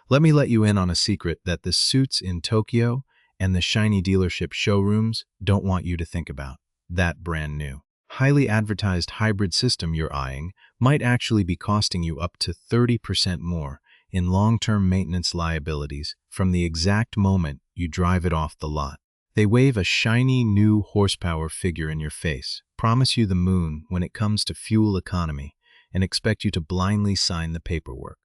Let me let you in on a secret that the suits in Tokyo and the shiny dealership showrooms don't want you to think about. That brand new, highly advertised hybrid system you're eyeing might actually be costing you up to 30% more in long-term maintenance liabilities from the exact moment you drive it off the lot. They wave a shiny new horsepower figure in your face, promise you the moon when it comes to fuel economy, and expect you to blindly sign the paperwork.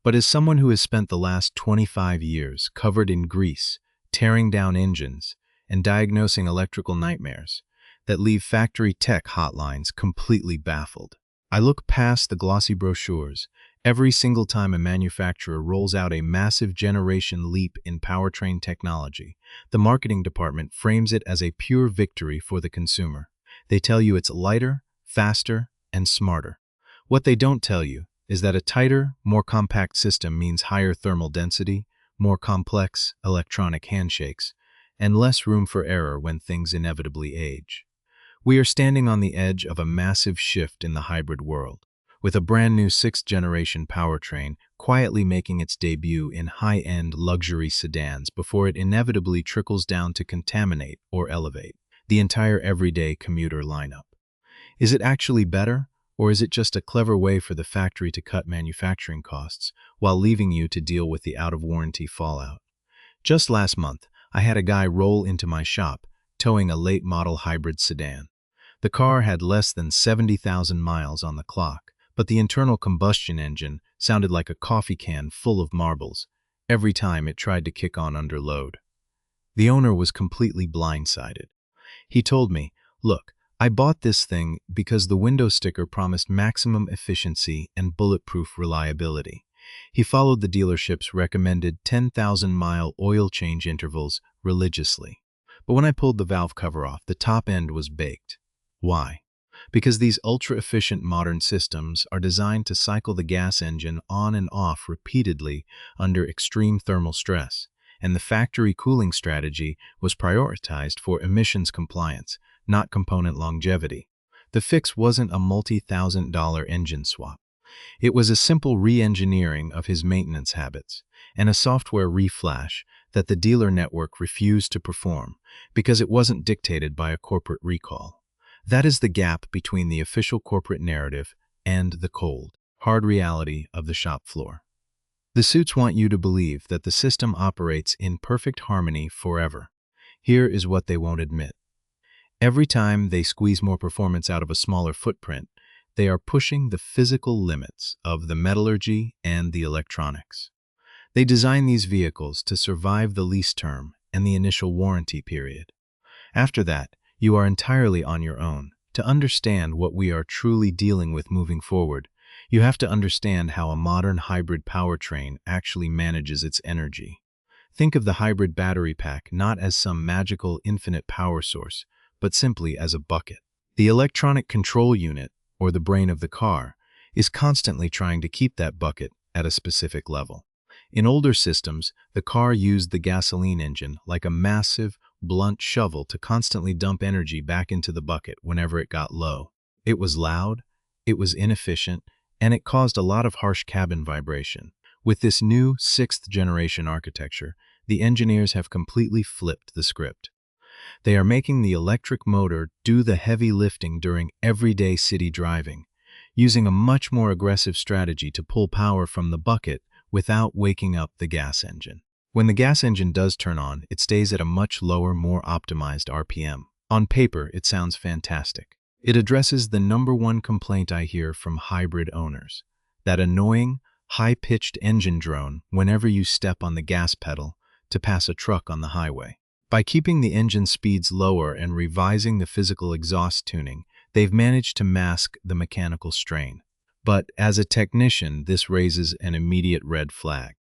But as someone who has spent the last 25 years covered in grease, tearing down engines, and diagnosing electrical nightmares that leave factory tech hotlines completely baffled, I look past the glossy brochures every single time a manufacturer rolls out a massive generation leap in powertrain technology. The marketing department frames it as a pure victory for the consumer. They tell you it's lighter, faster, and smarter. What they don't tell you is that a tighter, more compact system means higher thermal density, more complex electronic handshakes, and less room for error when things inevitably age. We are standing on the edge of a massive shift in the hybrid world, with a brand new sixth-generation powertrain quietly making its debut in high-end luxury sedans before it inevitably trickles down to contaminate or elevate the entire everyday commuter lineup. Is it actually better, or is it just a clever way for the factory to cut manufacturing costs while leaving you to deal with the out-of-warranty fallout? Just last month, I had a guy roll into my shop towing a late-model hybrid sedan. The car had less than 70,000 miles on the clock, but the internal combustion engine sounded like a coffee can full of marbles every time it tried to kick on under load. The owner was completely blindsided. He told me, "Look, I bought this thing because the window sticker promised maximum efficiency and bulletproof reliability." He followed the dealership's recommended 10,000-mile oil change intervals religiously. But when I pulled the valve cover off, the top end was baked. Why? Because these ultra-efficient modern systems are designed to cycle the gas engine on and off repeatedly under extreme thermal stress, and the factory cooling strategy was prioritized for emissions compliance, not component longevity. The fix wasn't a multi-thousand-dollar engine swap. It was a simple re-engineering of his maintenance habits and a software reflash that the dealer network refused to perform because it wasn't dictated by a corporate recall. That is the gap between the official corporate narrative and the cold, hard reality of the shop floor. The suits want you to believe that the system operates in perfect harmony forever. Here is what they won't admit. Every time they squeeze more performance out of a smaller footprint, they are pushing the physical limits of the metallurgy and the electronics. They design these vehicles to survive the lease term and the initial warranty period. After that, you are entirely on your own. To understand what we are truly dealing with moving forward, you have to understand how a modern hybrid powertrain actually manages its energy. Think of the hybrid battery pack not as some magical infinite power source, but simply as a bucket. The electronic control unit, or the brain of the car, is constantly trying to keep that bucket at a specific level. In older systems, the car used the gasoline engine like a massive, blunt shovel to constantly dump energy back into the bucket whenever it got low. It was loud, it was inefficient, and it caused a lot of harsh cabin vibration. With this new sixth-generation architecture, the engineers have completely flipped the script. They are making the electric motor do the heavy lifting during everyday city driving, using a much more aggressive strategy to pull power from the bucket without waking up the gas engine. When the gas engine does turn on, it stays at a much lower, more optimized RPM. On paper, it sounds fantastic. It addresses the #1 complaint I hear from hybrid owners, that annoying, high-pitched engine drone whenever you step on the gas pedal to pass a truck on the highway. By keeping the engine speeds lower and revising the physical exhaust tuning, they've managed to mask the mechanical strain. But as a technician, this raises an immediate red flag.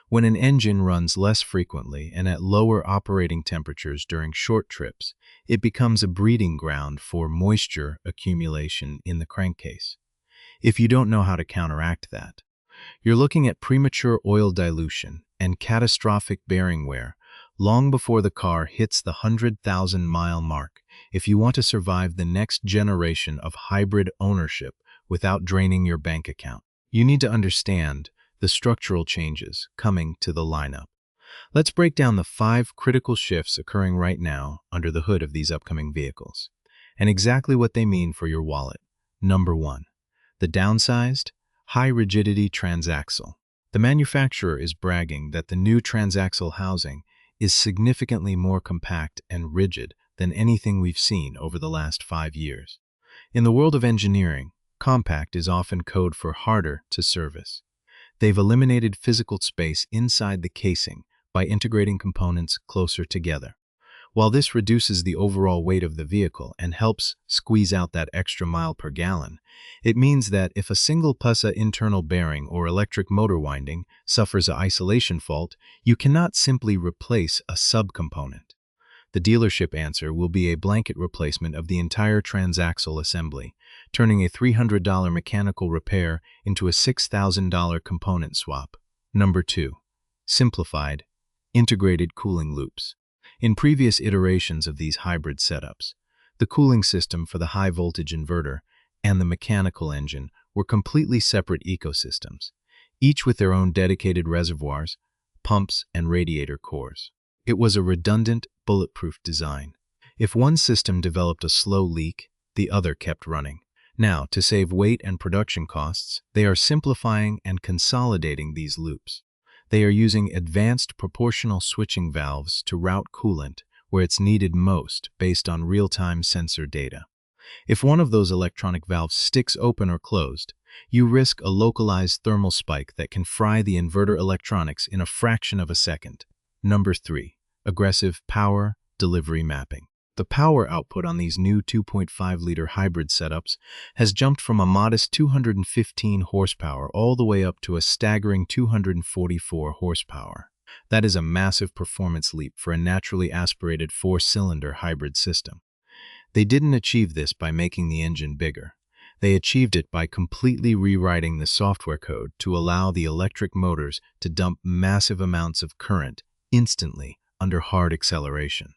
When an engine runs less frequently and at lower operating temperatures during short trips, it becomes a breeding ground for moisture accumulation in the crankcase. If you don't know how to counteract that, you're looking at premature oil dilution and catastrophic bearing wear long before the car hits the 100,000-mile mark if you want to survive the next generation of hybrid ownership without draining your bank account. You need to understand the structural changes coming to the lineup. Let's break down the 5 critical shifts occurring right now under the hood of these upcoming vehicles, and exactly what they mean for your wallet. Number 1. The downsized, high-rigidity transaxle. The manufacturer is bragging that the new transaxle housing is significantly more compact and rigid than anything we've seen over the last 5 years. In the world of engineering, compact is often code for harder to service. They've eliminated physical space inside the casing by integrating components closer together. While this reduces the overall weight of the vehicle and helps squeeze out that extra mile per gallon, it means that if a single PUSA internal bearing or electric motor winding suffers an isolation fault, you cannot simply replace a subcomponent. The dealership answer will be a blanket replacement of the entire transaxle assembly, turning a $300 mechanical repair into a $6,000 component swap. Number 2. Simplified, integrated cooling loops. In previous iterations of these hybrid setups, the cooling system for the high-voltage inverter and the mechanical engine were completely separate ecosystems, each with their own dedicated reservoirs, pumps, and radiator cores. It was a redundant, bulletproof design. If one system developed a slow leak, the other kept running. Now, to save weight and production costs, they are simplifying and consolidating these loops. They are using advanced proportional switching valves to route coolant where it's needed most based on real-time sensor data. If one of those electronic valves sticks open or closed, you risk a localized thermal spike that can fry the inverter electronics in a fraction of a second. Number 3. Aggressive power delivery mapping. The power output on these new 2.5-liter hybrid setups has jumped from a modest 215 horsepower all the way up to a staggering 244 horsepower. That is a massive performance leap for a naturally aspirated 4-cylinder hybrid system. They didn't achieve this by making the engine bigger. They achieved it by completely rewriting the software code to allow the electric motors to dump massive amounts of current instantly under hard acceleration.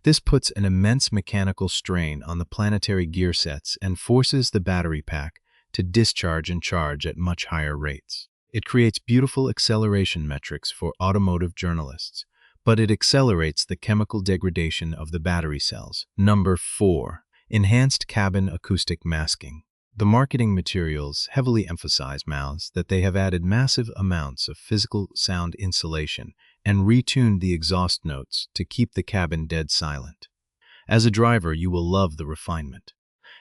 This puts an immense mechanical strain on the planetary gear sets and forces the battery pack to discharge and charge at much higher rates. It creates beautiful acceleration metrics for automotive journalists, but it accelerates the chemical degradation of the battery cells. Number 4. Enhanced cabin acoustic masking. The marketing materials heavily emphasize that they have added massive amounts of physical sound insulation and retuned the exhaust notes to keep the cabin dead silent. As a driver, you will love the refinement.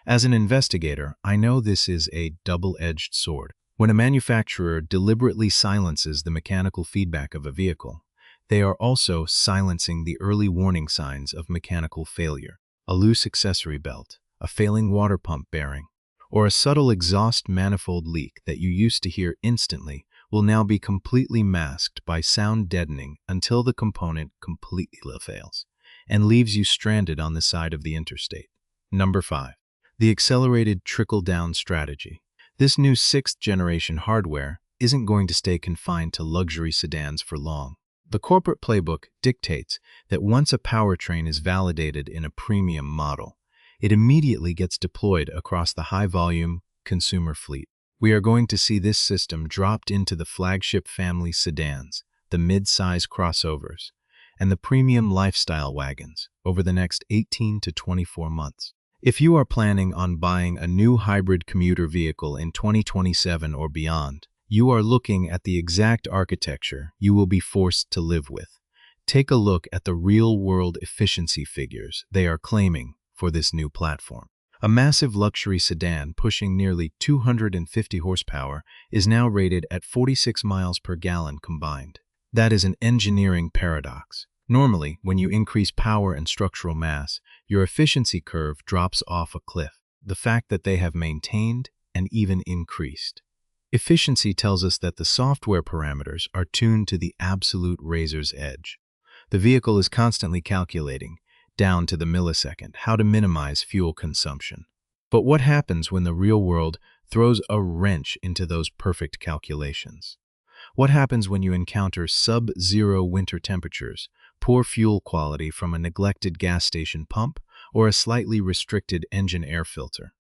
As an investigator, I know this is a double-edged sword. When a manufacturer deliberately silences the mechanical feedback of a vehicle, they are also silencing the early warning signs of mechanical failure. A loose accessory belt, a failing water pump bearing, or a subtle exhaust manifold leak that you used to hear instantly will now be completely masked by sound deadening until the component completely fails and leaves you stranded on the side of the interstate. Number 5. The accelerated trickle-down strategy. This new 6th-generation hardware isn't going to stay confined to luxury sedans for long. The corporate playbook dictates that once a powertrain is validated in a premium model, it immediately gets deployed across the high-volume consumer fleet. We are going to see this system dropped into the flagship family sedans, the mid-size crossovers, and the premium lifestyle wagons over the next 18 to 24 months. If you are planning on buying a new hybrid commuter vehicle in 2027 or beyond, you are looking at the exact architecture you will be forced to live with. Take a look at the real-world efficiency figures they are claiming for this new platform. A massive luxury sedan pushing nearly 250 horsepower is now rated at 46 miles per gallon combined. That is an engineering paradox. Normally, when you increase power and structural mass, your efficiency curve drops off a cliff. The fact that they have maintained and even increased. Efficiency tells us that the software parameters are tuned to the absolute razor's edge. The vehicle is constantly calculating, down to the millisecond, how to minimize fuel consumption. But what happens when the real world throws a wrench into those perfect calculations? What happens when you encounter sub-zero winter temperatures, poor fuel quality from a neglected gas station pump, or a slightly restricted engine air filter?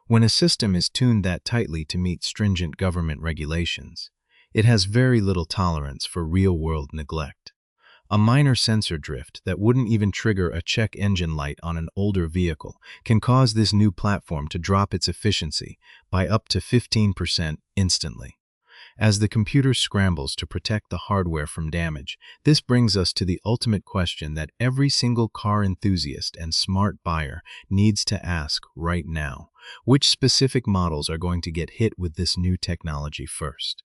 When a system is tuned that tightly to meet stringent government regulations, It has very little tolerance for real-world neglect. A minor sensor drift that wouldn't even trigger a check engine light on an older vehicle can cause this new platform to drop its efficiency by up to 15% instantly. As the computer scrambles to protect the hardware from damage, this brings us to the ultimate question that every single car enthusiast and smart buyer needs to ask right now. Which specific models are going to get hit with this new technology first?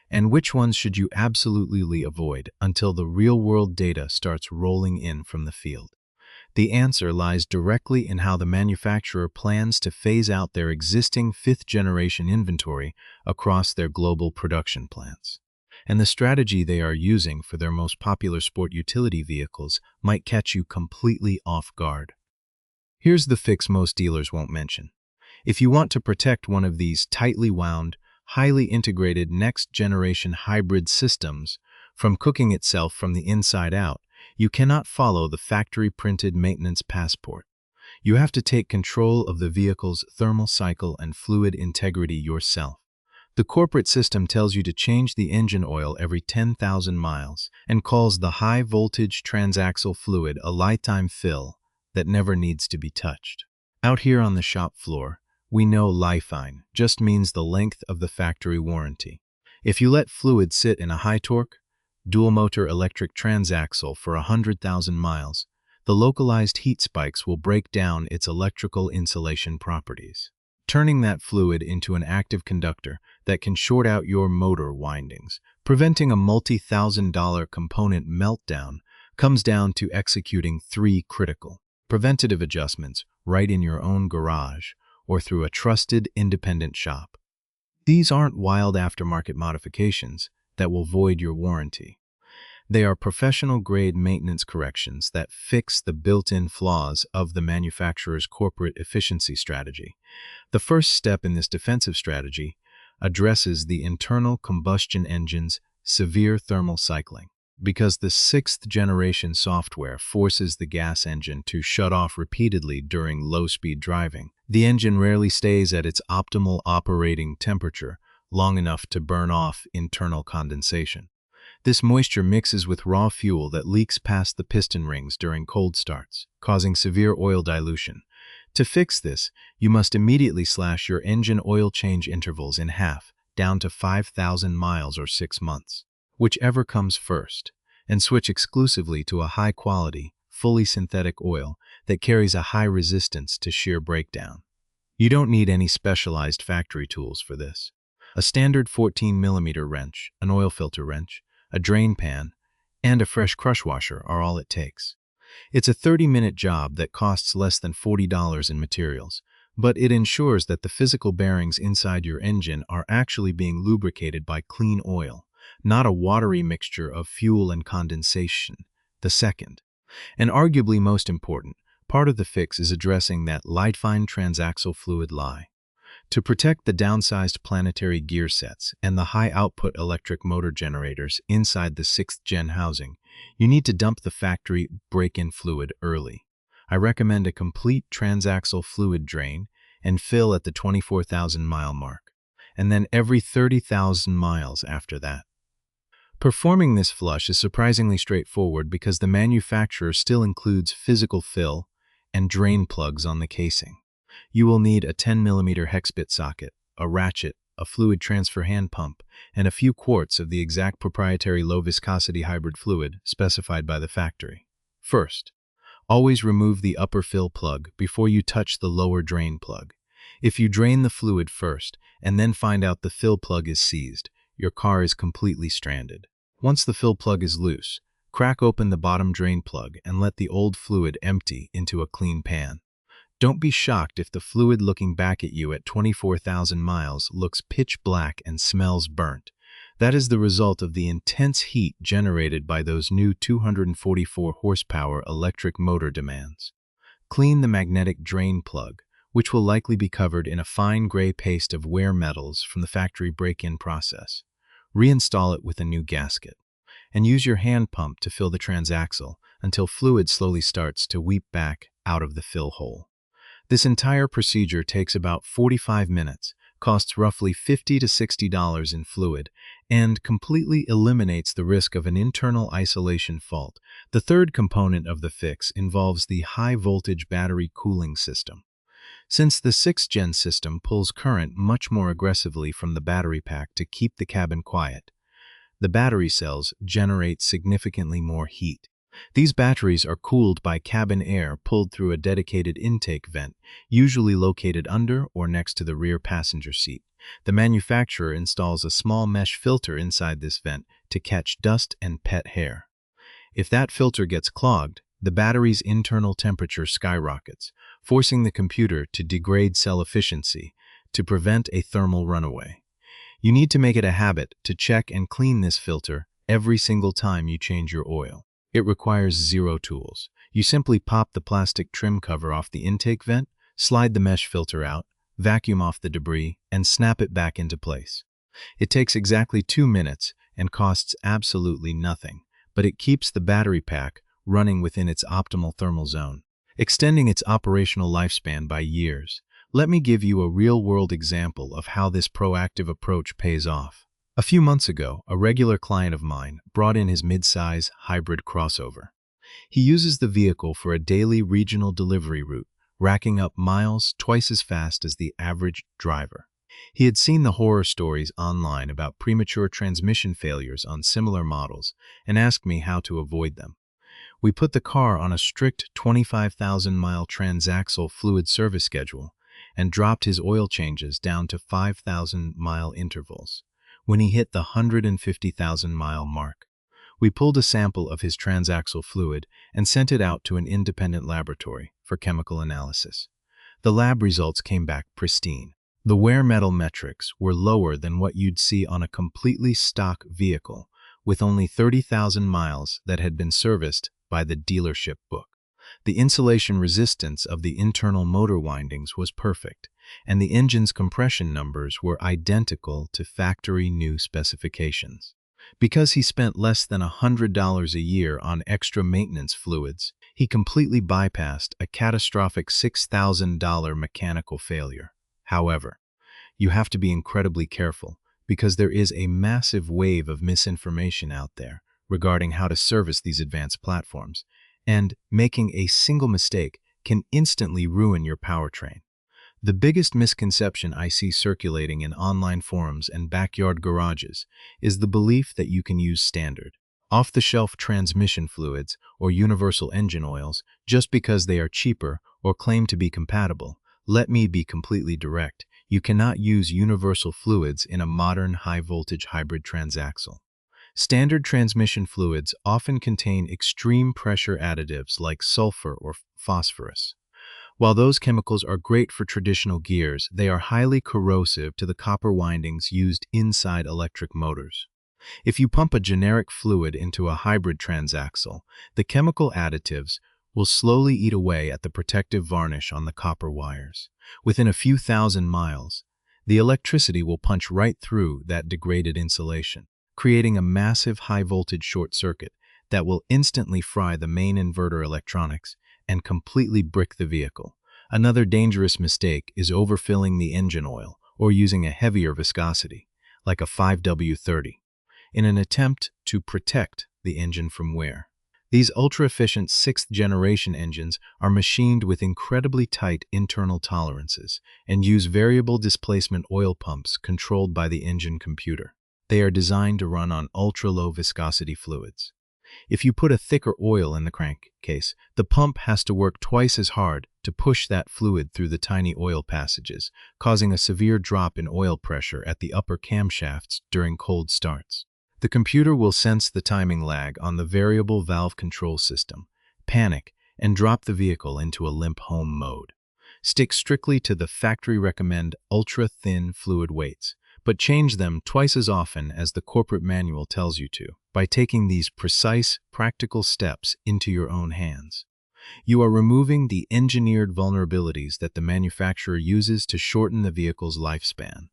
And which ones should you absolutely avoid until the real-world data starts rolling in from the field? The answer lies directly in how the manufacturer plans to phase out their existing fifth-generation inventory across their global production plants. And the strategy they are using for their most popular sport utility vehicles might catch you completely off guard. Here's the fix most dealers won't mention. If you want to protect one of these tightly wound, highly integrated next-generation hybrid systems from cooking itself from the inside out, you cannot follow the factory-printed maintenance passport. You have to take control of the vehicle's thermal cycle and fluid integrity yourself. The corporate system tells you to change the engine oil every 10,000 miles and calls the high-voltage transaxle fluid a lifetime fill that never needs to be touched. Out here on the shop floor, we know lifetime just means the length of the factory warranty. If you let fluid sit in a high-torque, dual-motor electric transaxle for 100,000 miles, the localized heat spikes will break down its electrical insulation properties, turning that fluid into an active conductor that can short out your motor windings. Preventing a multi-thousand-dollar component meltdown comes down to executing 3 critical preventative adjustments right in your own garage or through a trusted independent shop. These aren't wild aftermarket modifications that will void your warranty. They are professional-grade maintenance corrections that fix the built-in flaws of the manufacturer's corporate efficiency strategy. The first step in this defensive strategy addresses the internal combustion engine's severe thermal cycling. Because the 6th-generation software forces the gas engine to shut off repeatedly during low-speed driving, the engine rarely stays at its optimal operating temperature long enough to burn off internal condensation. This moisture mixes with raw fuel that leaks past the piston rings during cold starts, causing severe oil dilution. To fix this, you must immediately slash your engine oil change intervals in half, down to 5,000 miles or 6 months, whichever comes first, and switch exclusively to a high-quality, fully synthetic oil that carries a high resistance to shear breakdown. You don't need any specialized factory tools for this. A standard 14mm wrench, an oil filter wrench, a drain pan, and a fresh crush washer are all it takes. It's a 30-minute job that costs less than $40 in materials, but it ensures that the physical bearings inside your engine are actually being lubricated by clean oil, not a watery mixture of fuel and condensation. The second, and arguably most important, part of the fix is addressing that light-fine transaxle fluid lie. To protect the downsized planetary gear sets and the high-output electric motor generators inside the 6th-gen housing, you need to dump the factory break-in fluid early. I recommend a complete transaxle fluid drain and fill at the 24,000-mile mark, and then every 30,000 miles after that. Performing this flush is surprisingly straightforward because the manufacturer still includes physical fill and drain plugs on the casing. You will need a 10mm hex bit socket, a ratchet, a fluid transfer hand pump, and a few quarts of the exact proprietary low-viscosity hybrid fluid specified by the factory. First, always remove the upper fill plug before you touch the lower drain plug. If you drain the fluid first and then find out the fill plug is seized, your car is completely stranded. Once the fill plug is loose, crack open the bottom drain plug and let the old fluid empty into a clean pan. Don't be shocked if the fluid looking back at you at 24,000 miles looks pitch black and smells burnt. That is the result of the intense heat generated by those new 244 horsepower electric motor demands. Clean the magnetic drain plug, which will likely be covered in a fine gray paste of wear metals from the factory break-in process. Reinstall it with a new gasket, and use your hand pump to fill the transaxle until fluid slowly starts to weep back out of the fill hole. This entire procedure takes about 45 minutes, costs roughly $50 to $60 in fluid, and completely eliminates the risk of an internal isolation fault. The third component of the fix involves the high-voltage battery cooling system. Since the 6th Gen system pulls current much more aggressively from the battery pack to keep the cabin quiet, the battery cells generate significantly more heat. These batteries are cooled by cabin air pulled through a dedicated intake vent, usually located under or next to the rear passenger seat. The manufacturer installs a small mesh filter inside this vent to catch dust and pet hair. If that filter gets clogged, the battery's internal temperature skyrockets, forcing the computer to degrade cell efficiency to prevent a thermal runaway. You need to make it a habit to check and clean this filter every single time you change your oil. It requires zero tools. You simply pop the plastic trim cover off the intake vent, slide the mesh filter out, vacuum off the debris, and snap it back into place. It takes exactly 2 minutes and costs absolutely nothing, but it keeps the battery pack running within its optimal thermal zone, extending its operational lifespan by years. Let me give you a real-world example of how this proactive approach pays off. A few months ago, a regular client of mine brought in his mid-size hybrid crossover. He uses the vehicle for a daily regional delivery route, racking up miles twice as fast as the average driver. He had seen the horror stories online about premature transmission failures on similar models and asked me how to avoid them. We put the car on a strict 25,000-mile transaxle fluid service schedule and dropped his oil changes down to 5,000-mile intervals. When he hit the 150,000-mile mark, we pulled a sample of his transaxle fluid and sent it out to an independent laboratory for chemical analysis. The lab results came back pristine. The wear metal metrics were lower than what you'd see on a completely stock vehicle with only 30,000 miles that had been serviced by the dealership book. The insulation resistance of the internal motor windings was perfect, and the engine's compression numbers were identical to factory new specifications. Because he spent less than $100 a year on extra maintenance fluids, he completely bypassed a catastrophic $6,000 mechanical failure. However, you have to be incredibly careful because there is a massive wave of misinformation out there regarding how to service these advanced platforms, and making a single mistake can instantly ruin your powertrain. The biggest misconception I see circulating in online forums and backyard garages is the belief that you can use standard, off-the-shelf transmission fluids or universal engine oils just because they are cheaper or claim to be compatible. Let me be completely direct. You cannot use universal fluids in a modern high-voltage hybrid transaxle. Standard transmission fluids often contain extreme pressure additives like sulfur or phosphorus. While those chemicals are great for traditional gears, they are highly corrosive to the copper windings used inside electric motors. If you pump a generic fluid into a hybrid transaxle, the chemical additives will slowly eat away at the protective varnish on the copper wires. Within a few thousand miles, the electricity will punch right through that degraded insulation, creating a massive high-voltage short circuit that will instantly fry the main inverter electronics and completely brick the vehicle. Another dangerous mistake is overfilling the engine oil or using a heavier viscosity, like a 5W30, in an attempt to protect the engine from wear. These ultra-efficient 6th-generation engines are machined with incredibly tight internal tolerances and use variable displacement oil pumps controlled by the engine computer. They are designed to run on ultra-low viscosity fluids. If you put a thicker oil in the crankcase, the pump has to work twice as hard to push that fluid through the tiny oil passages, causing a severe drop in oil pressure at the upper camshafts during cold starts. The computer will sense the timing lag on the variable valve control system, panic, and drop the vehicle into a limp home mode. Stick strictly to the factory-recommend ultra-thin fluid weights, but change them twice as often as the corporate manual tells you to. By taking these precise, practical steps into your own hands, you are removing the engineered vulnerabilities that the manufacturer uses to shorten the vehicle's lifespan.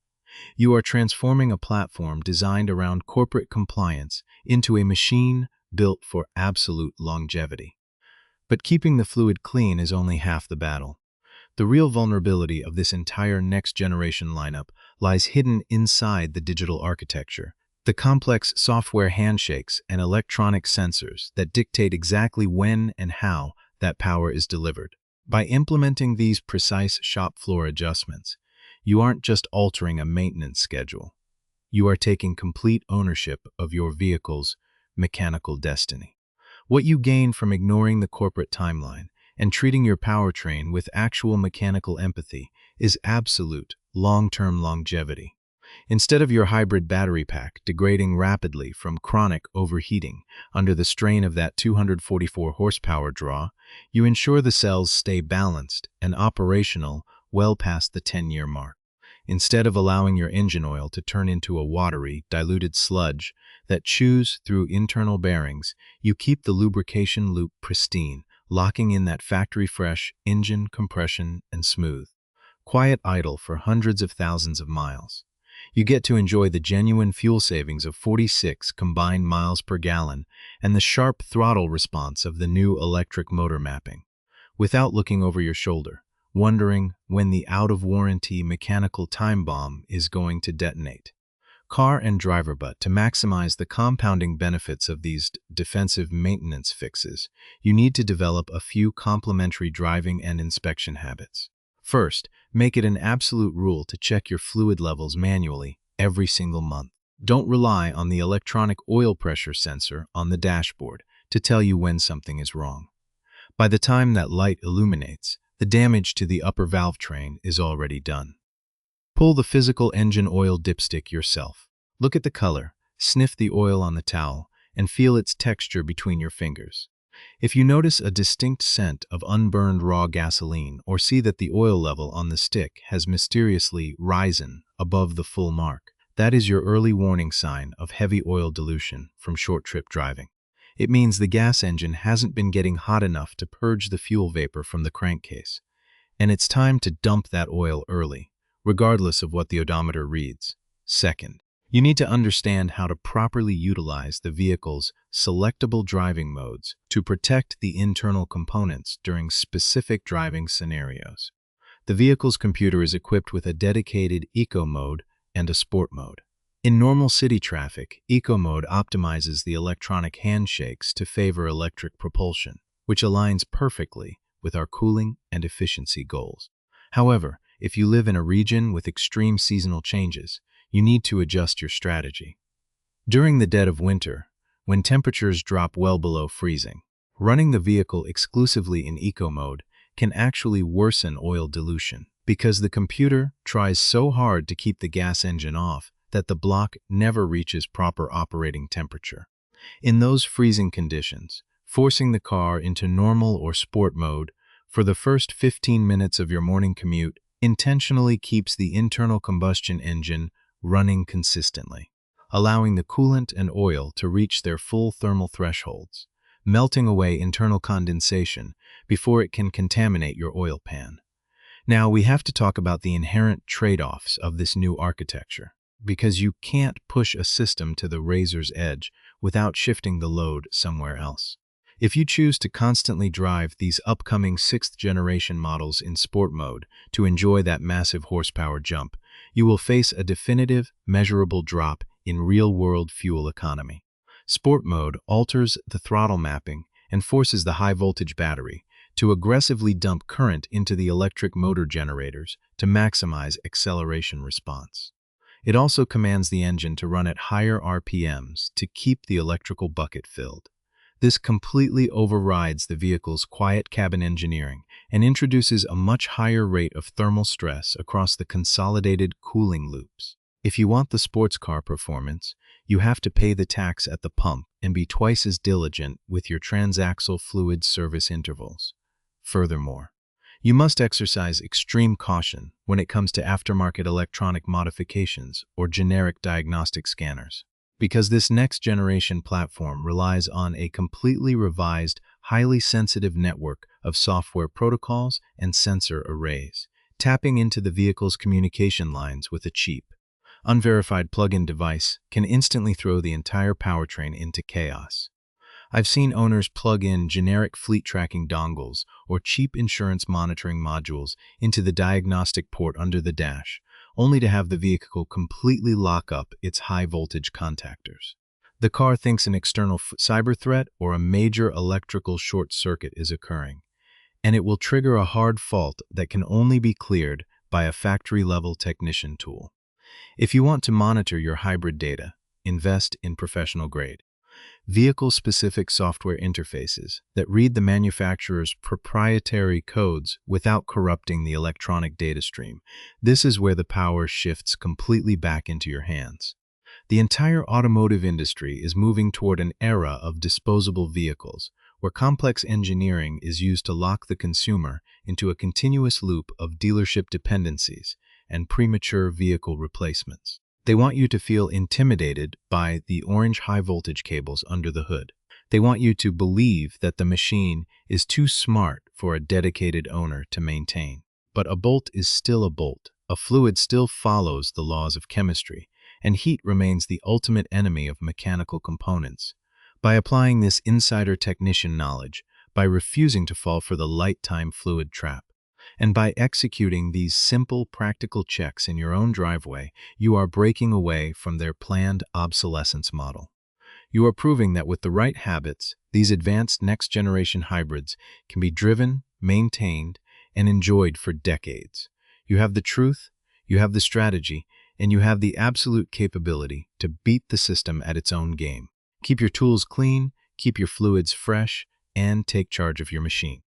You are transforming a platform designed around corporate compliance into a machine built for absolute longevity. But keeping the fluid clean is only half the battle. The real vulnerability of this entire next-generation lineup lies hidden inside the digital architecture. The complex software handshakes and electronic sensors that dictate exactly when and how that power is delivered. By implementing these precise shop floor adjustments, you aren't just altering a maintenance schedule. You are taking complete ownership of your vehicle's mechanical destiny. What you gain from ignoring the corporate timeline and treating your powertrain with actual mechanical empathy is absolute long-term longevity. Instead of your hybrid battery pack degrading rapidly from chronic overheating under the strain of that 244 horsepower draw, you ensure the cells stay balanced and operational well past the 10-year mark. Instead of allowing your engine oil to turn into a watery, diluted sludge that chews through internal bearings, you keep the lubrication loop pristine, locking in that factory-fresh engine compression and smooth, quiet idle for hundreds of thousands of miles. You get to enjoy the genuine fuel savings of 46 combined miles per gallon and the sharp throttle response of the new electric motor mapping, without looking over your shoulder, wondering when the out-of-warranty mechanical time bomb is going to detonate. Car and driver, but to maximize the compounding benefits of these defensive maintenance fixes, you need to develop a few complementary driving and inspection habits. First, make it an absolute rule to check your fluid levels manually every single month. Don't rely on the electronic oil pressure sensor on the dashboard to tell you when something is wrong. By the time that light illuminates, the damage to the upper valve train is already done. Pull the physical engine oil dipstick yourself. Look at the color, sniff the oil on the towel, and feel its texture between your fingers. If you notice a distinct scent of unburned raw gasoline or see that the oil level on the stick has mysteriously risen above the full mark, that is your early warning sign of heavy oil dilution from short-trip driving. It means the gas engine hasn't been getting hot enough to purge the fuel vapor from the crankcase, and it's time to dump that oil early, regardless of what the odometer reads. Second, you need to understand how to properly utilize the vehicle's selectable driving modes to protect the internal components during specific driving scenarios. The vehicle's computer is equipped with a dedicated Eco mode and a Sport mode. In normal city traffic, Eco mode optimizes the electronic handshakes to favor electric propulsion, which aligns perfectly with our cooling and efficiency goals. However, if you live in a region with extreme seasonal changes, you need to adjust your strategy. During the dead of winter, when temperatures drop well below freezing, running the vehicle exclusively in Eco mode can actually worsen oil dilution because the computer tries so hard to keep the gas engine off that the block never reaches proper operating temperature. In those freezing conditions, forcing the car into normal or Sport mode for the first 15 minutes of your morning commute intentionally keeps the internal combustion engine running consistently, allowing the coolant and oil to reach their full thermal thresholds, melting away internal condensation before it can contaminate your oil pan. Now, we have to talk about the inherent trade-offs of this new architecture, because you can't push a system to the razor's edge without shifting the load somewhere else. If you choose to constantly drive these upcoming 6th-generation models in Sport mode to enjoy that massive horsepower jump, you will face a definitive, measurable drop in real-world fuel economy. Sport mode alters the throttle mapping and forces the high-voltage battery to aggressively dump current into the electric motor generators to maximize acceleration response. It also commands the engine to run at higher RPMs to keep the electrical bucket filled. This completely overrides the vehicle's quiet cabin engineering and introduces a much higher rate of thermal stress across the consolidated cooling loops. If you want the sports car performance, you have to pay the tax at the pump and be twice as diligent with your transaxle fluid service intervals. Furthermore, you must exercise extreme caution when it comes to aftermarket electronic modifications or generic diagnostic scanners, because this next-generation platform relies on a completely revised, highly sensitive network of software protocols and sensor arrays, tapping into the vehicle's communication lines with a cheap, unverified plug-in device can instantly throw the entire powertrain into chaos. I've seen owners plug in generic fleet tracking dongles or cheap insurance monitoring modules into the diagnostic port under the dash, only to have the vehicle completely lock up its high-voltage contactors. The car thinks an external cyber threat or a major electrical short circuit is occurring, and it will trigger a hard fault that can only be cleared by a factory-level technician tool. If you want to monitor your hybrid data, invest in professional-grade, vehicle-specific software interfaces that read the manufacturer's proprietary codes without corrupting the electronic data stream. This is where the power shifts completely back into your hands. The entire automotive industry is moving toward an era of disposable vehicles, where complex engineering is used to lock the consumer into a continuous loop of dealership dependencies and premature vehicle replacements. They want you to feel intimidated by the orange high-voltage cables under the hood. They want you to believe that the machine is too smart for a dedicated owner to maintain. But a bolt is still a bolt. A fluid still follows the laws of chemistry, and heat remains the ultimate enemy of mechanical components. By applying this insider technician knowledge, by refusing to fall for the light-time fluid trap, and by executing these simple, practical checks in your own driveway, you are breaking away from their planned obsolescence model. You are proving that with the right habits, these advanced next-generation hybrids can be driven, maintained, and enjoyed for decades. You have the truth, you have the strategy, and you have the absolute capability to beat the system at its own game. Keep your tools clean, keep your fluids fresh, and take charge of your machine.